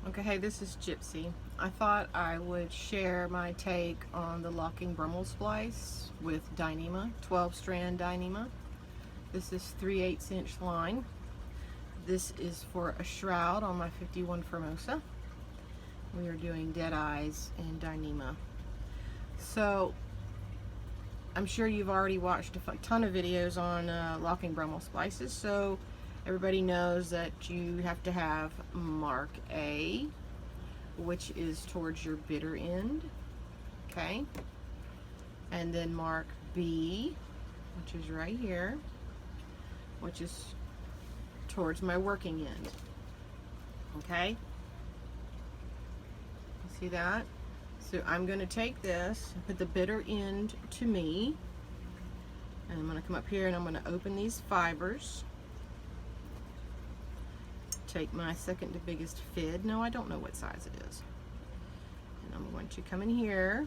Okay, hey, this is Gypsy. I thought I would share my take on the Locking Brummell Splice with Dyneema, 12 strand Dyneema. This is 3/8 inch line. This is for a shroud on my 51 Formosa. We are doing dead eyes in Dyneema. So I'm sure you've already watched a ton of videos on Locking Brummell Splices, so everybody knows that you have to have mark A, which is towards your bitter end, okay? And then mark B, which is right here, which is towards my working end, okay? You see that? So I'm going to take this and put the bitter end to me, and I'm going to come up here and I'm going to open these fibers. Take my second to biggest fid. No, I don't know what size it is. And I'm going to come in here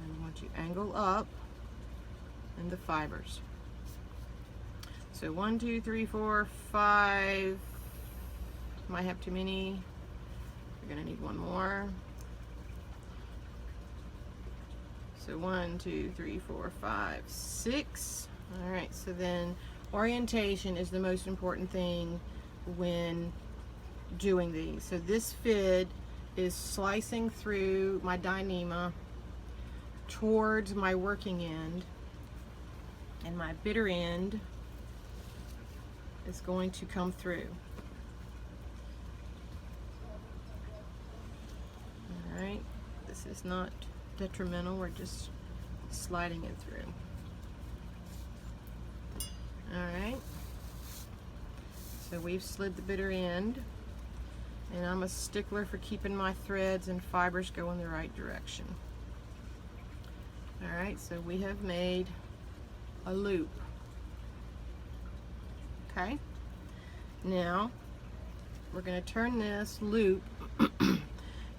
and I'm going to angle up in the fibers. So 1, 2, 3, 4, 5. Might have too many. We're going to need one more. So 1, 2, 3, 4, 5, 6. All right, so then orientation is the most important thing when doing these. So this fid is slicing through my Dyneema towards my working end, and my bitter end is going to come through. All right, this is not detrimental, we're just sliding it through. Alright, so we've slid the bitter end, and I'm a stickler for keeping my threads and fibers going the right direction. Alright, so we have made a loop. Okay, now we're going to turn this loop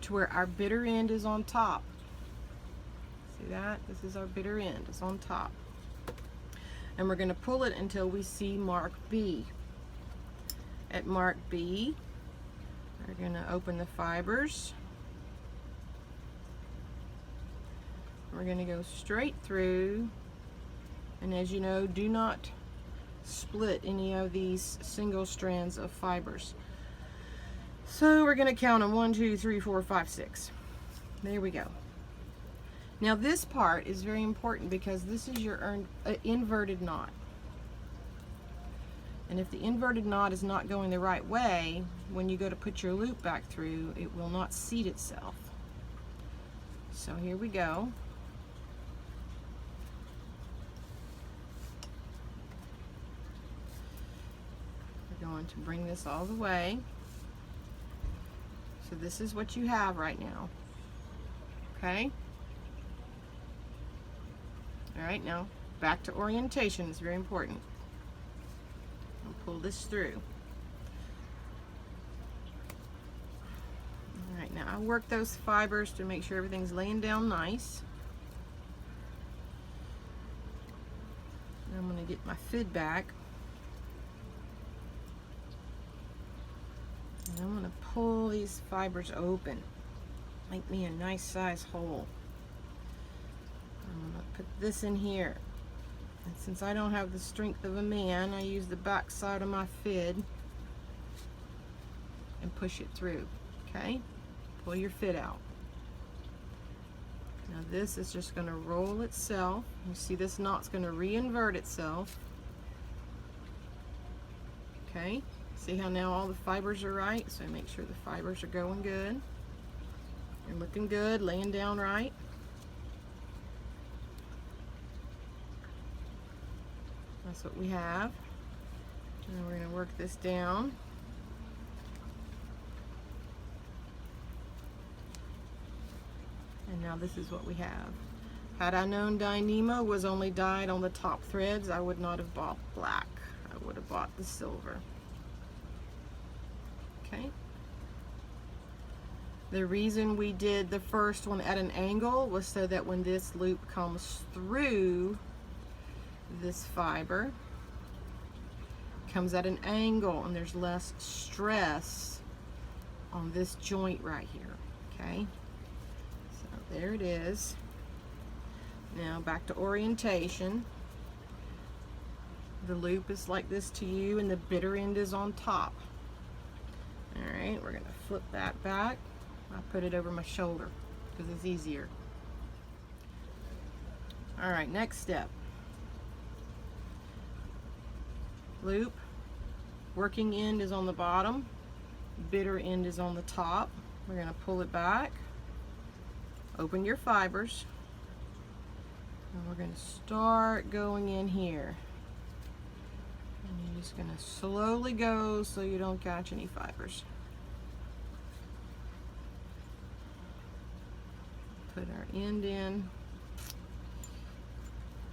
to where our bitter end is on top. See that? This is our bitter end, it's on top. And we're going to pull it until we see mark B. At mark B, we're going to open the fibers. We're going to go straight through, and as you know, do not split any of these single strands of fibers. So we're going to count them 1, 2, 3, 4, 5, 6. There we go. Now this part is very important because this is your inverted knot. And if the inverted knot is not going the right way, when you go to put your loop back through, it will not seat itself. So here we go. We're going to bring this all the way. So this is what you have right now. Okay? Alright, now back to orientation. It's very important. I'll pull this through. Alright, now I work those fibers to make sure everything's laying down nice. I'm going to get my fid back. And I'm going to pull these fibers open. Make me a nice size hole. I'm going to put this in here, and since I don't have the strength of a man, I use the back side of my fid and push it through. Okay, pull your fid out. Now this is just going to roll itself. You see this knot's going to re-invert itself. Okay, see how now all the fibers are right? So make sure the fibers are going good. You're looking good, laying down right. That's what we have. And we're going to work this down. And now this is what we have. Had I known Dyneema was only dyed on the top threads, I would not have bought black. I would have bought the silver. Okay. The reason we did the first one at an angle was so that when this loop comes through this fiber, comes at an angle and there's less stress on this joint right here, okay? So there it is. Now back to orientation. The loop is like this to you and the bitter end is on top. All right, we're gonna flip that back. I put it over my shoulder because it's easier. All right, next step. Loop, working end is on the bottom, bitter end is on the top. We're gonna pull it back, open your fibers, and we're gonna start going in here. And you're just gonna slowly go so you don't catch any fibers. Put our end in.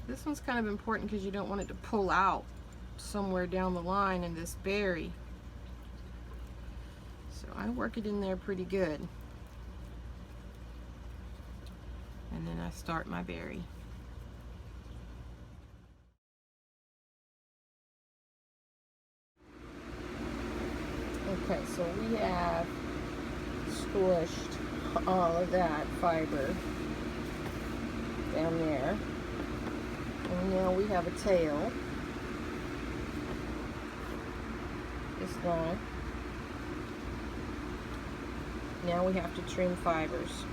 This one's kind of important because you don't want it to pull out somewhere down the line in this berry. So I work it in there pretty good. And then I start my berry. Okay, so we have squished all of that fiber down there. And now we have a tail. This long. Now we have to trim fibers.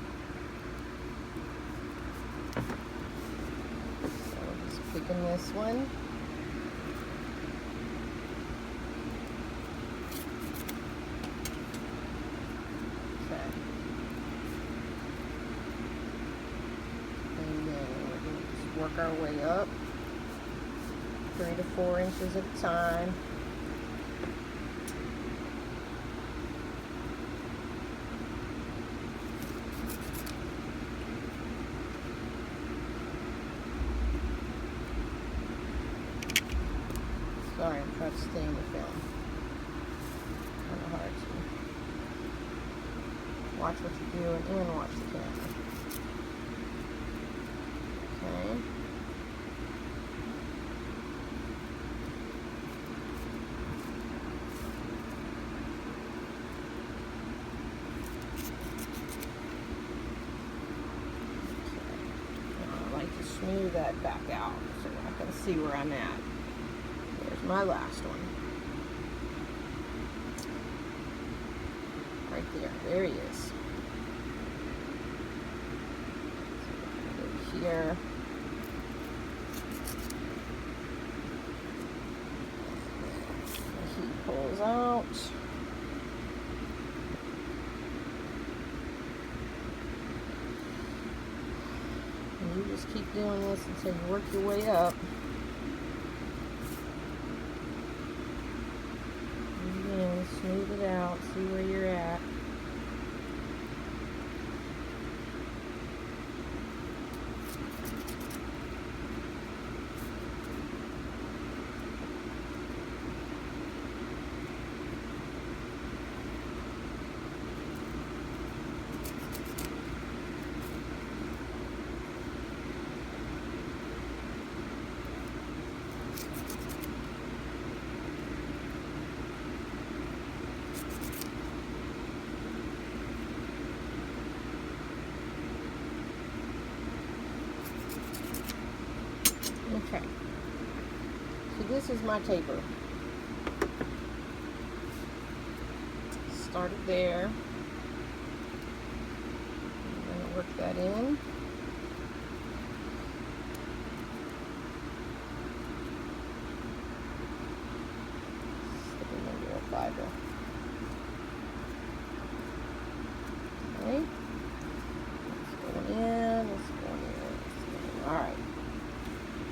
So just picking this one. Okay. And then we're going to just work our way up 3 to 4 inches at a time. Sorry, I'm trying to stay in the film. Kind of hard to watch what you're doing and watch the camera. Okay. Now I like to smooth that back out so you're not going to see where I'm at. There's my last one. Right there. There he is. So go here. He pulls out. And you just keep doing this until you work your way up. Smooth it out, see where you're at. Okay, so this is my taper. Started there. I'm going to work that in. Slipping into a fiber. Okay. Let's go in. Let's go in. All right.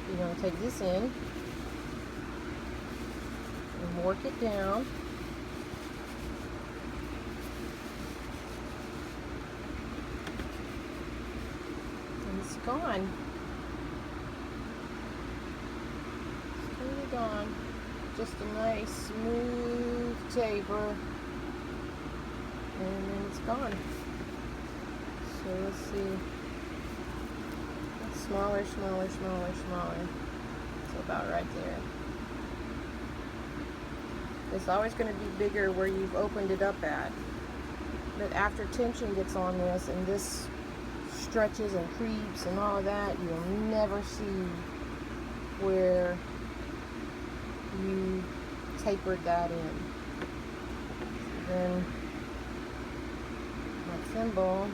You're going to take this in and work it down. And it's gone. It's totally gone. Just a nice smooth taper. And then it's gone. So let's see. Smaller, smaller, smaller, smaller. So about right there. It's always going to be bigger where you've opened it up at. But after tension gets on this and this stretches and creeps and all of that, you'll never see where you tapered that in. Then my thimble,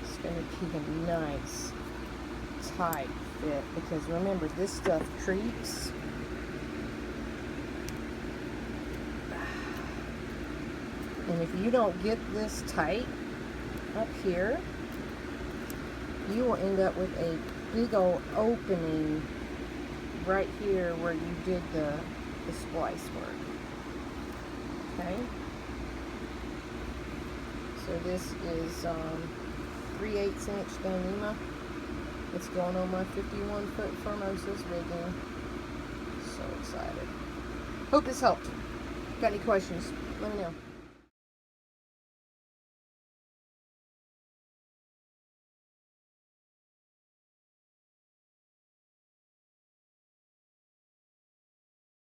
it's going to be a nice tight fit, because remember, this stuff creeps. And if you don't get this tight up here, you will end up with a big old opening right here where you did the splice work. Okay? So this is 3/8 inch Dyneema. It's going on my 51-foot Formosa's rigging. So excited. Hope this helped. Got any questions? Let me know.